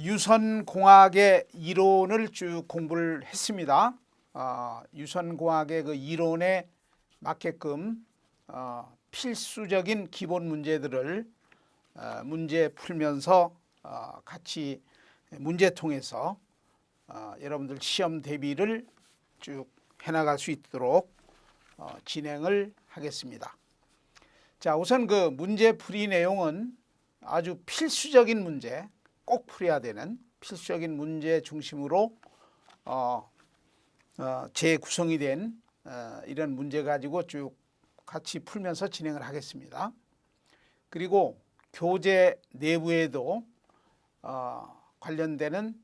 유선공학의 이론을 쭉 공부를 했습니다. 유선공학의 그 이론에 맞게끔 필수적인 기본 문제들을 문제 풀면서 같이 문제통해서 여러분들 시험 대비를 쭉 해나갈 수 있도록 진행을 하겠습니다. 자, 우선 그 문제풀이 내용은 아주 필수적인 문제, 꼭 풀어야 되는 필수적인 문제 중심으로 재구성이 된 이런 문제 가지고 쭉 같이 풀면서 진행을 하겠습니다. 그리고 교재 내부에도 관련되는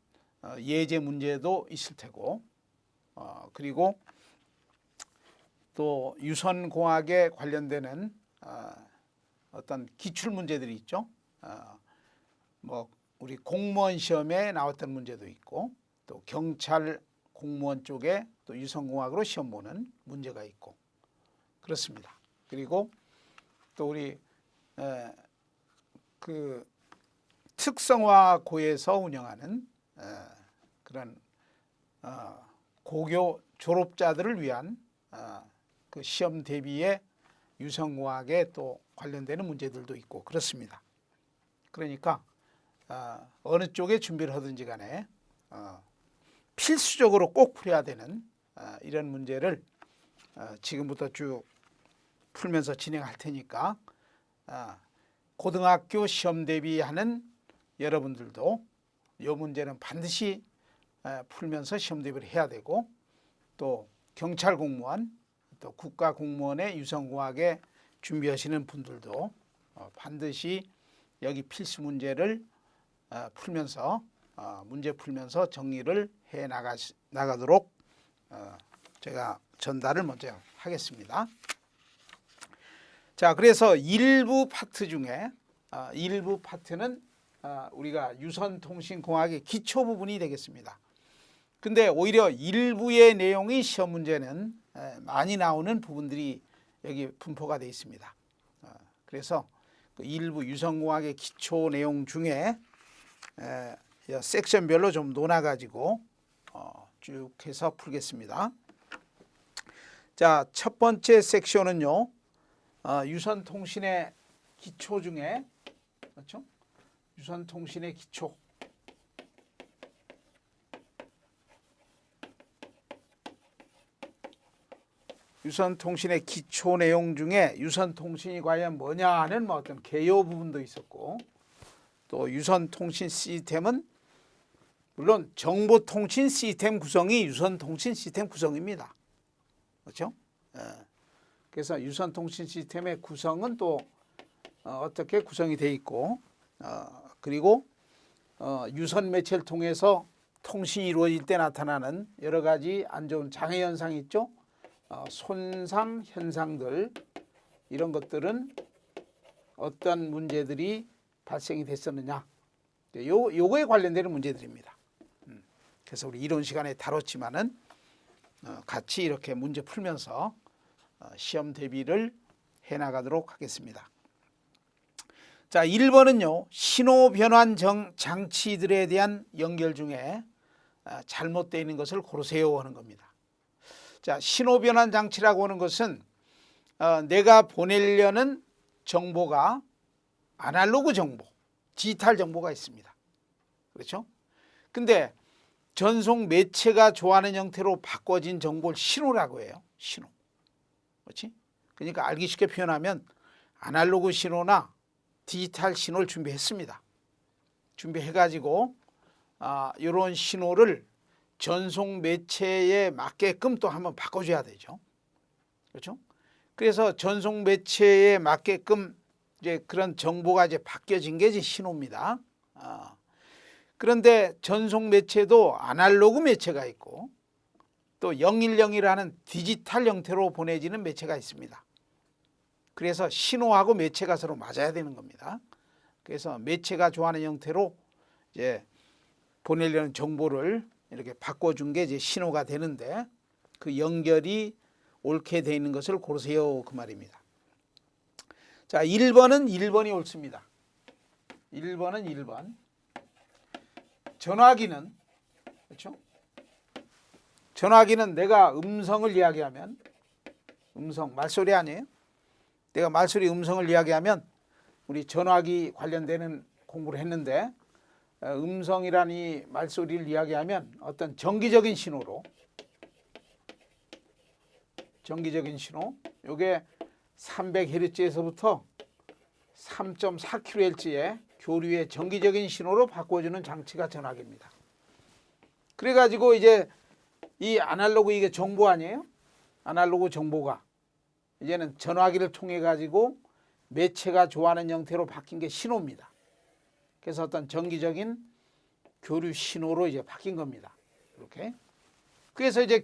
예제 문제도 있을 테고, 그리고 또 유선공학에 관련되는 어떤 기출 문제들이 있죠. 뭐 우리 공무원 시험에 나왔던 문제도 있고, 또 경찰 공무원 쪽에 또 유선공학으로 시험 보는 문제가 있고 그렇습니다. 그리고 또 우리 그 특성화고에서 운영하는 그런 고교 졸업자들을 위한 그 시험 대비에 유선공학에 또 관련되는 문제들도 있고 그렇습니다. 그러니까 어느 쪽에 준비를 하든지 간에 필수적으로 꼭 풀어야 되는 이런 문제를 지금부터 쭉 풀면서 진행할 테니까 고등학교 시험 대비하는 여러분들도 이 문제는 반드시 풀면서 시험 대비를 해야 되고, 또 경찰 공무원, 또 국가 공무원의 유선공학에 준비하시는 분들도 반드시 여기 필수 문제를 풀면서 문제 풀면서 정리를 해 나가도록 제가 전달을 먼저 하겠습니다. 자, 그래서 일부 파트 중에 일부 파트는 우리가 유선통신공학의 기초 부분이 되겠습니다. 근데 오히려 일부의 내용이 시험 문제는 많이 나오는 부분들이 여기 분포가 되어 있습니다. 그래서 그 일부 유선공학의 기초 내용 중에 섹션별로 좀 놓아가지고 쭉 해서 풀겠습니다. 자, 첫 번째 섹션은요, 유선통신의 기초 중에, 그렇죠? 유선통신의 기초. 유선통신의 기초 내용 중에 유선통신이 과연 뭐냐 하는 뭐 어떤 개요 부분도 있었고, 또 유선통신 시스템은 물론 정보통신 시스템 구성이 유선통신 시스템 구성입니다. 그렇죠? 그래서 유선통신 시스템의 구성은 또 어떻게 구성이 되어 있고, 그리고 유선 매체를 통해서 통신이 이루어질 때 나타나는 여러 가지 안 좋은 장애 현상이 있죠. 손상 현상들, 이런 것들은 어떤 문제들이 발생이 됐었느냐, 요거에 관련되는 문제들입니다. 그래서 우리 이론 시간에 다뤘지만은 같이 이렇게 문제 풀면서 시험 대비를 해 나가도록 하겠습니다. 자, 1번은요, 신호 변환 장치들에 대한 연결 중에 잘못되어 있는 것을 고르세요 하는 겁니다. 자, 신호 변환 장치라고 하는 것은 내가 보내려는 정보가 아날로그 정보, 디지털 정보가 있습니다. 그렇죠? 근데 전송 매체가 좋아하는 형태로 바꿔진 정보를 신호라고 해요. 신호. 그렇지? 그러니까 알기 쉽게 표현하면 아날로그 신호나 디지털 신호를 준비했습니다. 준비해가지고 이런 신호를 전송 매체에 맞게끔 또 한번 바꿔줘야 되죠. 그렇죠? 그래서 전송 매체에 맞게끔 이제 그런 정보가 이제 바뀌어진 게 이제 신호입니다. 그런데 전송 매체도 아날로그 매체가 있고, 또 010이라는 디지털 형태로 보내지는 매체가 있습니다. 그래서 신호하고 매체가 서로 맞아야 되는 겁니다. 그래서 매체가 좋아하는 형태로 이제 보내려는 정보를 이렇게 바꿔준 게 이제 신호가 되는데, 그 연결이 옳게 되어 있는 것을 고르세요 그 말입니다. 자, 1번은 1번이 옳습니다. 1번은 1번. 전화기는 그렇죠? 전화기는 내가 음성을 이야기하면 음성 말소리 아니에요? 내가 말소리 음성을 이야기하면 우리 전화기 관련되는 공부를 했는데 음성이란 이 말소리를 이야기하면 어떤 정기적인 신호로 요게 300Hz에서부터 3.4kHz의 교류의 정기적인 신호로 바꿔주는 장치가 전화기입니다. 그래가지고 이제 이 아날로그 이게 정보 아니에요? 아날로그 정보가 이제는 전화기를 통해 가지고 매체가 좋아하는 형태로 바뀐 게 신호입니다. 그래서 어떤 정기적인 교류 신호로 이제 바뀐 겁니다. 이렇게. 그래서 이제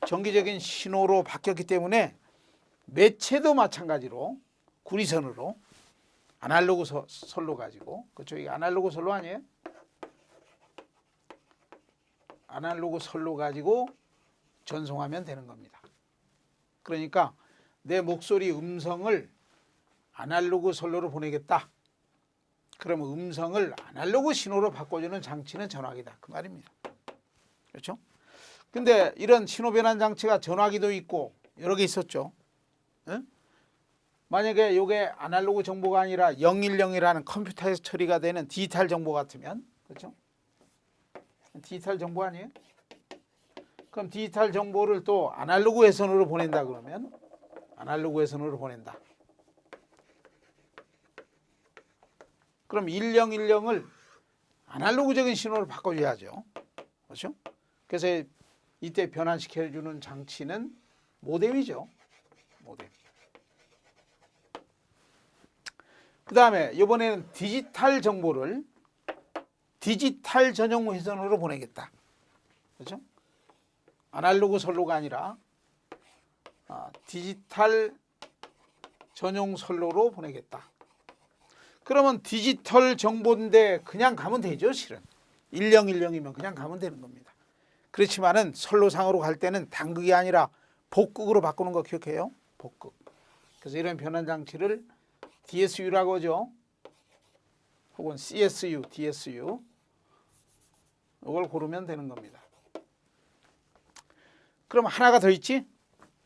정기적인 신호로 바뀌었기 때문에 매체도 마찬가지로 구리선으로 아날로그 선로 가지고 그렇죠? 이게 아날로그 선로 아니에요? 아날로그 선로 가지고 전송하면 되는 겁니다. 그러니까 내 목소리 음성을 아날로그 선로로 보내겠다. 그러면 음성을 아날로그 신호로 바꿔주는 장치는 전화기다. 그 말입니다. 그렇죠? 근데 이런 신호 변환 장치가 전화기도 있고 여러 개 있었죠. 응? 만약에 이게 아날로그 정보가 아니라 010이라는 컴퓨터에서 처리가 되는 디지털 정보 같으면 그렇죠? 디지털 정보 아니에요? 그럼 디지털 정보를 또 아날로그 회선으로 보낸다 그러면 아날로그 회선으로 보낸다. 그럼 1010을 아날로그적인 신호로 바꿔줘야죠. 그렇죠? 그래서 이때 변환시켜주는 장치는 모뎀이죠. 모뎀. 그 다음에 이번에는 디지털 정보를 디지털 전용 회선으로 보내겠다. 그렇죠? 아날로그 선로가 아니라 디지털 전용 선로로 보내겠다. 그러면 디지털 정보인데 그냥 가면 되죠, 실은. 1010이면 그냥 가면 되는 겁니다. 그렇지만은 선로상으로 갈 때는 단극이 아니라 복극으로 바꾸는 거 기억해요? 복극. 그래서 이런 변환 장치를 DSU라고 하죠. 혹은 CSU, DSU. 이걸 고르면 되는 겁니다. 그럼 하나가 더 있지?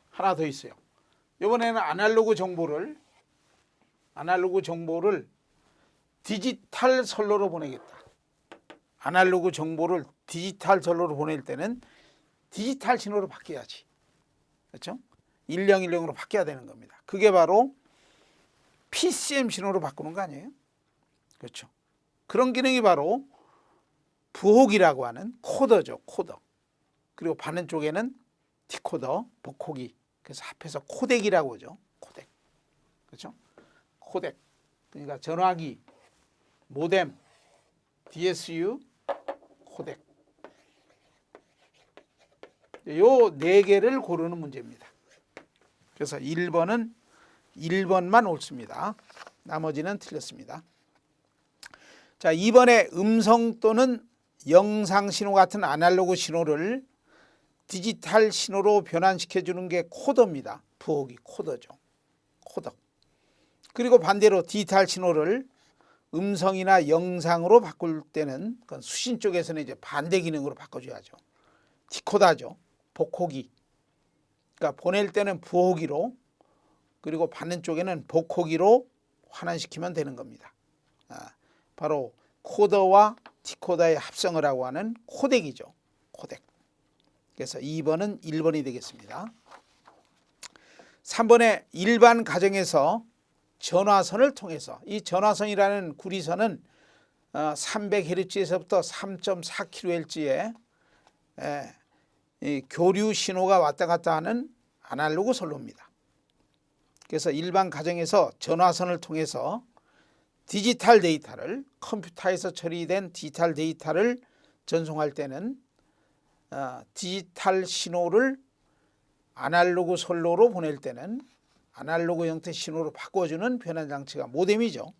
하나 더 있어요. 이번에는 아날로그 정보를 디지털 선로로 보내겠다. 아날로그 정보를 디지털 선로로 보낼 때는 디지털 신호로 바뀌어야지. 그렇죠? 1010으로 바뀌어야 되는 겁니다. 그게 바로 PCM 신호로 바꾸는 거 아니에요? 그렇죠. 그런 기능이 바로 부호기라고 하는 코더죠. 코더. 그리고 받는 쪽에는 디코더, 복호기. 그래서 합해서 코덱이라고 하죠. 코덱. 그렇죠? 코덱. 그러니까 전화기, 모뎀, DSU, 코덱. 요 네 개를 고르는 문제입니다. 그래서 1번만 옳습니다. 나머지는 틀렸습니다. 자, 2번에 음성 또는 영상 신호 같은 아날로그 신호를 디지털 신호로 변환시켜주는 게 코더입니다. 부호기 코더죠. 코더. 그리고 반대로 디지털 신호를 음성이나 영상으로 바꿀 때는 수신 쪽에서는 이제 반대 기능으로 바꿔줘야죠. 디코더죠. 복호기. 그러니까 보낼 때는 부호기로 그리고 받는 쪽에는 복호기로 환원시키면 되는 겁니다. 바로 코더와 디코더의 합성을 하고 하는 코덱이죠. 코덱. 그래서 2번은 1번이 되겠습니다. 3번에 일반 가정에서 전화선을 통해서 이 전화선이라는 구리선은 300Hz에서부터 3.4kHz의 교류 신호가 왔다 갔다 하는 아날로그 선로입니다. 그래서 일반 가정에서 전화선을 통해서 디지털 데이터를 컴퓨터에서 처리된 디지털 데이터를 전송할 때는 디지털 신호를 아날로그 선로로 보낼 때는 아날로그 형태 신호로 바꿔주는 변환 장치가 모뎀이죠.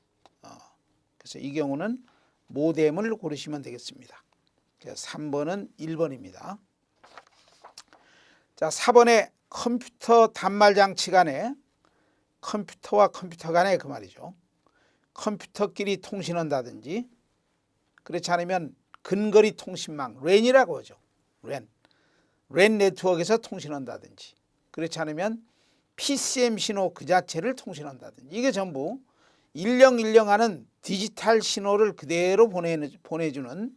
그래서 이 경우는 모뎀을 고르시면 되겠습니다. 3번은 1번입니다. 자, 4번에 컴퓨터 단말 장치 간에 컴퓨터와 컴퓨터 간에 그 말이죠. 컴퓨터끼리 통신한다든지 그렇지 않으면 근거리 통신망, 랜이라고 하죠. 랜 네트워크에서 통신한다든지, 그렇지 않으면 PCM 신호 그 자체를 통신한다든지, 이게 전부 일령일령하는 디지털 신호를 그대로 보내주는,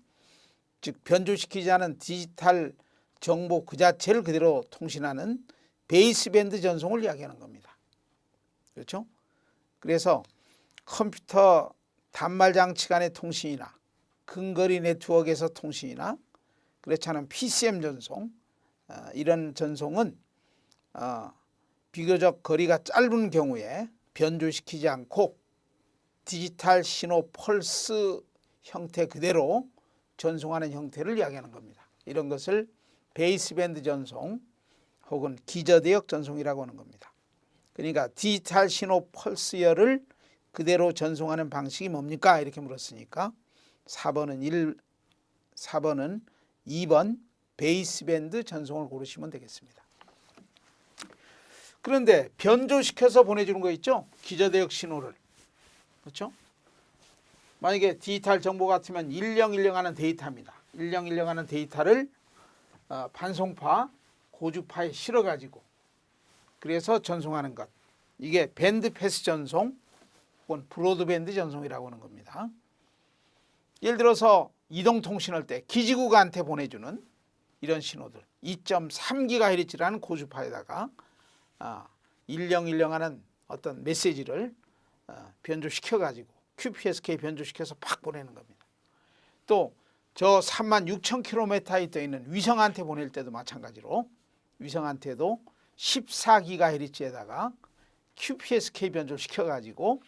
즉 변조시키지 않은 디지털 정보 그 자체를 그대로 통신하는 베이스밴드 전송을 이야기하는 겁니다. 그렇죠? 그래서 컴퓨터 단말 장치 간의 통신이나 근거리 네트워크에서 통신이나 그렇지 않은 PCM 전송, 이런 전송은 비교적 거리가 짧은 경우에 변조시키지 않고 디지털 신호 펄스 형태 그대로 전송하는 형태를 이야기하는 겁니다. 이런 것을 베이스밴드 전송 혹은 기저대역 전송이라고 하는 겁니다. 그러니까 디지털 신호 펄스열을 그대로 전송하는 방식이 뭡니까? 이렇게 물었으니까 4번은 2번 베이스밴드 전송을 고르시면 되겠습니다. 그런데 변조시켜서 보내주는 거 있죠? 기저대역 신호를. 그렇죠? 만약에 디지털 정보 같으면 일령일령하는 데이터입니다. 일령일령하는 데이터를 반송파, 고주파에 실어가지고 그래서 전송하는 것. 이게 밴드 패스 전송 혹은 브로드밴드 전송이라고 하는 겁니다. 예를 들어서 이동통신할 때 기지국한테 보내주는 이런 신호들 2.3GHz라는 고주파에다가 일령일령하는 어떤 메시지를 변조시켜가지고 QPSK 변조시켜서 팍 보내는 겁니다. 또 저 36,000km에 떠 있는 위성한테 보낼 때도 마찬가지로 위성한테도 14GHz에다가 QPSK 변조시켜가지고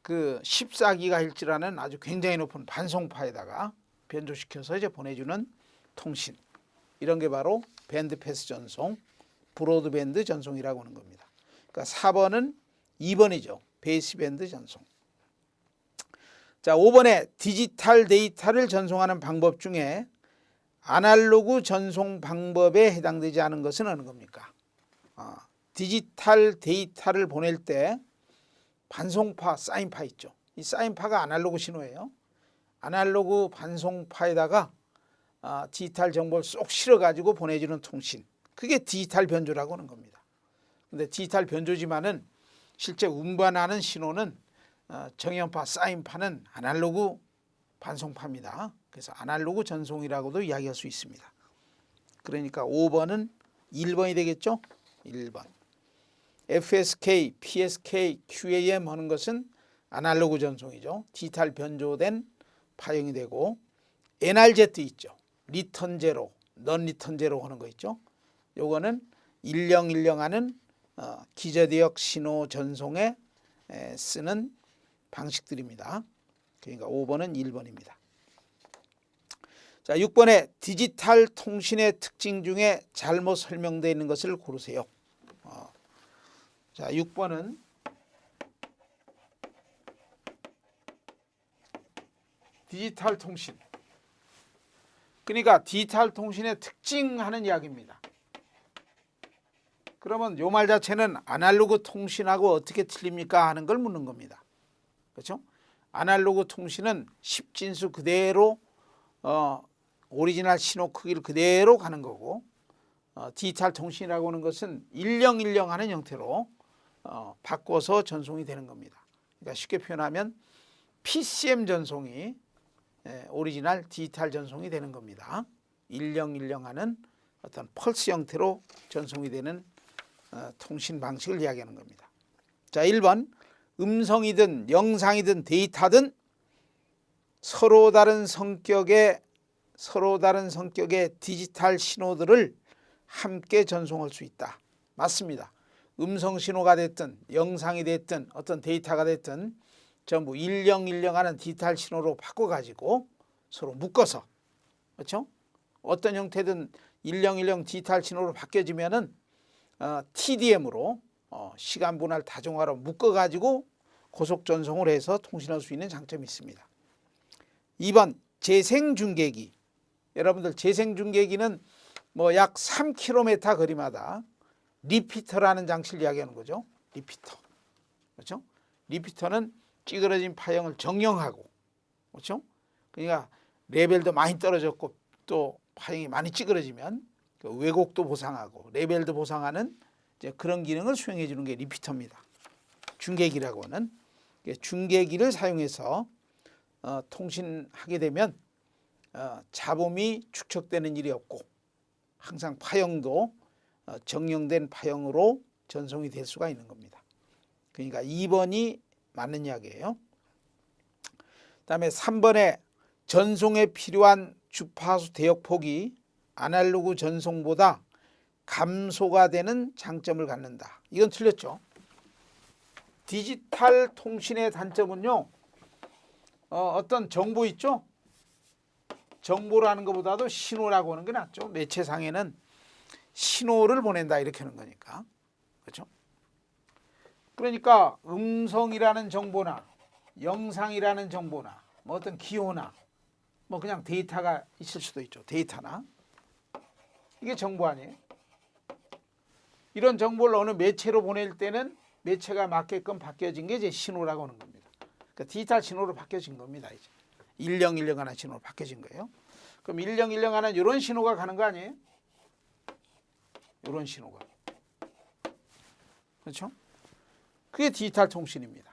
그 14GHz라는 아주 굉장히 높은 반송파에다가 변조시켜서 이제 보내주는 통신, 이런 게 바로 밴드 패스 전송, 브로드밴드 전송이라고 하는 겁니다. 그러니까 4번은 2번이죠. 베이스밴드 전송. 자, 5번에 디지털 데이터를 전송하는 방법 중에 아날로그 전송 방법에 해당되지 않은 것은 어느 겁니까? 디지털 데이터를 보낼 때 반송파, 사인파 있죠. 이 사인파가 아날로그 신호예요. 아날로그 반송파에다가 디지털 정보를 쏙 실어가지고 보내주는 통신, 그게 디지털 변조라고 하는 겁니다. 근데 디지털 변조지만은 실제 운반하는 신호는 정연파, 사인파는 아날로그 반송파입니다. 그래서 아날로그 전송이라고도 이야기할 수 있습니다. 그러니까 5번은 1번이 되겠죠? 1번. FSK, PSK, QAM 하는 것은 아날로그 전송이죠. 디지털 변조된 파형이 되고, NRZ 있죠. 리턴 제로, 넌 리턴 제로 하는 거 있죠. 요거는 일령일령하는 기저대역 신호 전송에 쓰는 방식들입니다. 그러니까 5번은 1번입니다. 자, 6번에 디지털 통신의 특징 중에 잘못 설명되어 있는 것을 고르세요. 자, 6번은 디지털 통신. 그러니까 디지털 통신의 특징하는 이야기입니다. 그러면 요 말 자체는 아날로그 통신하고 어떻게 틀립니까 하는 걸 묻는 겁니다. 그렇죠? 아날로그 통신은 10진수 그대로 오리지널 신호 크기를 그대로 가는 거고, 디지털 통신이라고 하는 것은 일령일령하는 형태로 바꿔서 전송이 되는 겁니다. 그러니까 쉽게 표현하면 PCM 전송이 오리지널 디지털 전송이 되는 겁니다. 일령일령하는 어떤 펄스 형태로 전송이 되는 통신 방식을 이야기하는 겁니다. 자, 1번 음성이든 영상이든 데이터든 서로 다른 성격의 디지털 신호들을 함께 전송할 수 있다. 맞습니다. 음성 신호가 됐든 영상이 됐든 어떤 데이터가 됐든 전부 일령일령하는 디지털 신호로 바꿔가지고 서로 묶어서, 그렇죠? 어떤 형태든 일령일령 디지털 신호로 바뀌어지면은 TDM으로 시간 분할 다중화로 묶어가지고 고속 전송을 해서 통신할 수 있는 장점이 있습니다. 2번 재생중계기. 여러분들 재생중계기는 뭐 약 3km 거리마다 리피터라는 장치를 이야기하는 거죠. 리피터. 그렇죠? 리피터는 찌그러진 파형을 정형하고 그렇죠? 그러니까 레벨도 많이 떨어졌고 또 파형이 많이 찌그러지면 그 왜곡도 보상하고 레벨도 보상하는 이제 그런 기능을 수행해 주는 게 리피터입니다. 중계기라고 하는 중계기를 사용해서 통신하게 되면 잡음이 축적되는 일이 없고 항상 파형도 정형된 파형으로 전송이 될 수가 있는 겁니다. 그러니까 2번이 맞는 이야기예요. 그다음에 3번에 전송에 필요한 주파수 대역폭이 아날로그 전송보다 감소가 되는 장점을 갖는다. 이건 틀렸죠. 디지털 통신의 단점은요. 어떤 정보 있죠. 정보라는 것보다도 신호라고 하는 게 낫죠. 매체상에는 신호를 보낸다 이렇게 하는 거니까. 그렇죠? 그러니까 음성이라는 정보나 영상이라는 정보나 뭐 어떤 기호나 뭐 그냥 데이터가 있을 수도 있죠. 데이터나. 이게 정보 아니에요. 이런 정보를 어느 매체로 보낼 때는 매체가 맞게끔 바뀌어진 게 이제 신호라고 하는 겁니다. 그러니까 디지털 신호로 바뀌어진 겁니다. 이제 1010 하는 신호로 바뀌어진 거예요. 그럼 1010 하는 이런 신호가 가는 거 아니에요? 이런 신호가. 그렇죠? 그게 디지털 통신입니다.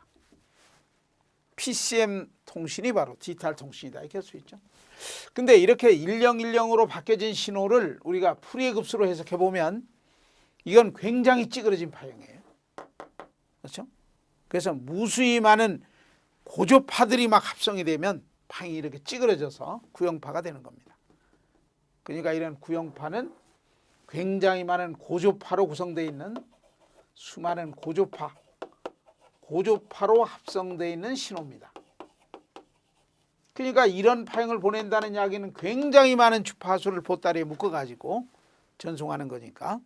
PCM 통신이 바로 디지털 통신이다 이렇게 할 수 있죠. 근데 이렇게 1010으로 바뀌어진 신호를 우리가 푸리에 급수로 해석해 보면 이건 굉장히 찌그러진 파형이에요. 그렇죠? 그래서 무수히 많은 고조파들이 막 합성이 되면 파형이 이렇게 찌그러져서 구형파가 되는 겁니다. 그러니까 이런 구형파는 굉장히 많은 고조파로 구성되어 있는 수많은 고조파로 합성되어 있는 신호입니다. 그러니까 이런 파형을 보낸다는 이야기는 굉장히 많은 주파수를 보따리에 묶어가지고 전송하는 거니까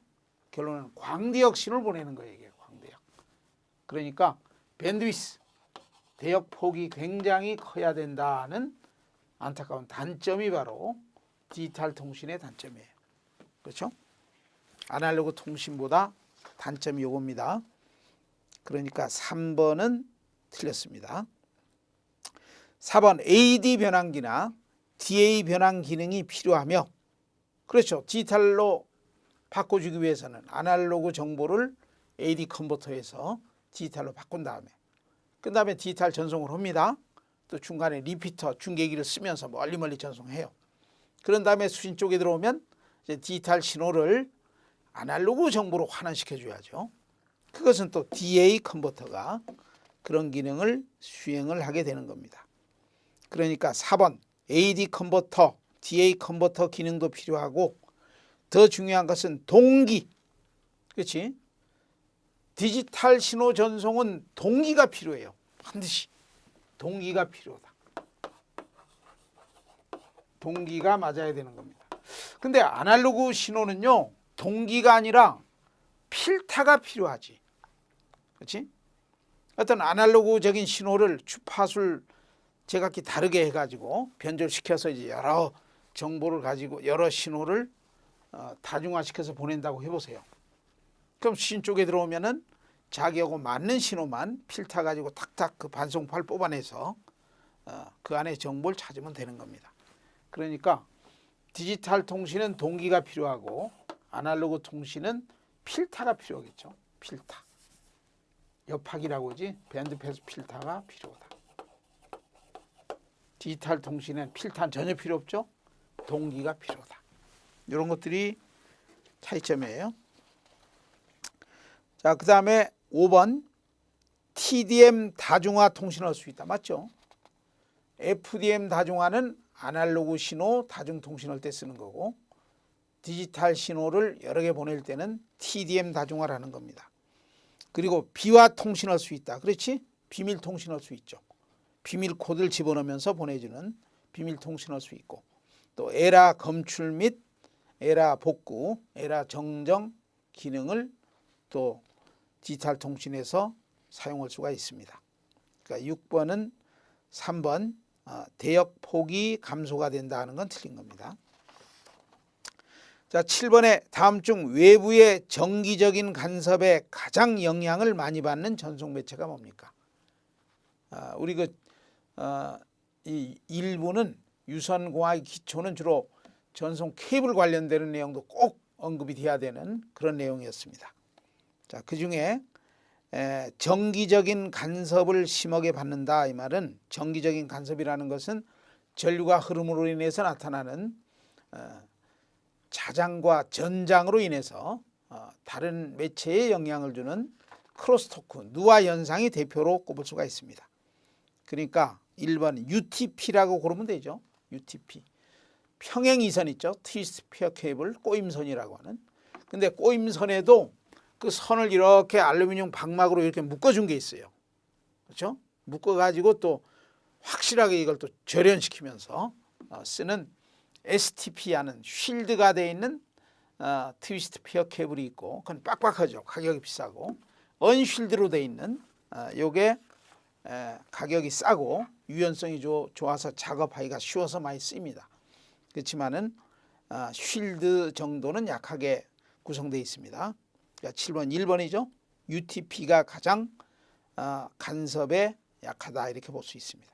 결론은 광대역 신호를 보내는 거예요. 이게 광대역. 그러니까 밴드위스, 대역폭이 굉장히 커야 된다는 안타까운 단점이 바로 디지털 통신의 단점이에요. 그렇죠? 아날로그 통신보다 단점이 요겁니다. 그러니까 3번은 틀렸습니다. 4번 AD 변환기나 DA 변환 기능이 필요하며 그렇죠. 디지털로 바꿔주기 위해서는 아날로그 정보를 AD 컨버터에서 디지털로 바꾼 다음에 그 다음에 디지털 전송을 합니다. 또 중간에 리피터 중계기를 쓰면서 멀리 전송해요. 그런 다음에 수신 쪽에 들어오면 이제 디지털 신호를 아날로그 정보로 환원시켜 줘야죠. 그것은 또 DA 컨버터가 그런 기능을 수행을 하게 되는 겁니다. 그러니까 4번 AD 컨버터, DA 컨버터 기능도 필요하고 더 중요한 것은 동기. 그렇지? 디지털 신호 전송은 동기가 필요해요. 반드시 동기가 필요하다. 동기가 맞아야 되는 겁니다. 근데 아날로그 신호는요. 동기가 아니라 필터가 필요하지. 그렇지? 어떤 아날로그적인 신호를 주파수를 제각기 다르게 해가지고 변조시켜서 이제 여러 정보를 가지고 여러 신호를 다중화시켜서 보낸다고 해보세요. 그럼 수신 쪽에 들어오면은 자기하고 맞는 신호만 필터 가지고 탁탁 그 반송파를 뽑아내서 그 안에 정보를 찾으면 되는 겁니다. 그러니까 디지털 통신은 동기가 필요하고 아날로그 통신은 필터가 필요하겠죠. 필터. 옆학이라고 하지. 밴드패스 필터가 필요하다. 디지털 통신엔 필터는 전혀 필요 없죠. 동기가 필요하다. 이런 것들이 차이점이에요. 자, 그 다음에 5번 TDM 다중화 통신할 수 있다. 맞죠? FDM 다중화는 아날로그 신호 다중통신할 때 쓰는 거고 디지털 신호를 여러 개 보낼 때는 TDM 다중화라는 겁니다. 그리고 비화 통신할 수 있다. 그렇지? 비밀 통신할 수 있죠. 비밀 코드를 집어넣으면서 보내주는 비밀 통신할 수 있고 또 에라 검출 및 에라 복구, 에라 정정 기능을 또 디지털 통신에서 사용할 수가 있습니다. 그러니까 6번은 3번 대역 폭이 감소가 된다는 건 틀린 겁니다. 자, 7번에 다음 중 외부의 정기적인 간섭에 가장 영향을 많이 받는 전송 매체가 뭡니까? 우리 이 일부는 유선공학의 기초는 주로 전송 케이블 관련되는 내용도 꼭 언급이 돼야 되는 그런 내용이었습니다. 자, 그중에 정기적인 간섭을 심하게 받는다, 이 말은 정기적인 간섭이라는 것은 전류가 흐름으로 인해서 나타나는 자장과 전장으로 인해서 다른 매체에 영향을 주는 크로스토크, 누화 현상이 대표로 꼽을 수가 있습니다. 그러니까 1번 UTP라고 고르면 되죠. UTP. 평행 이선 있죠. 트위스트 피어 케이블, 꼬임선이라고 하는. 근데 꼬임선에도 그 선을 이렇게 알루미늄 방막으로 이렇게 묶어준 게 있어요. 그렇죠? 묶어가지고 또 확실하게 이걸 또 절연시키면서 쓰는 STP하는 쉴드가 되어 있는 트위스트 피어 케이블이 있고, 그건 빡빡하죠. 가격이 비싸고. 언쉴드로 되어 있는 요게 가격이 싸고 유연성이 좋아서 작업하기가 쉬워서 많이 쓰입니다. 그렇지만은 쉴드 정도는 약하게 구성되어 있습니다. 그러니까 7번, 1번이죠. UTP가 가장 간섭에 약하다, 이렇게 볼 수 있습니다.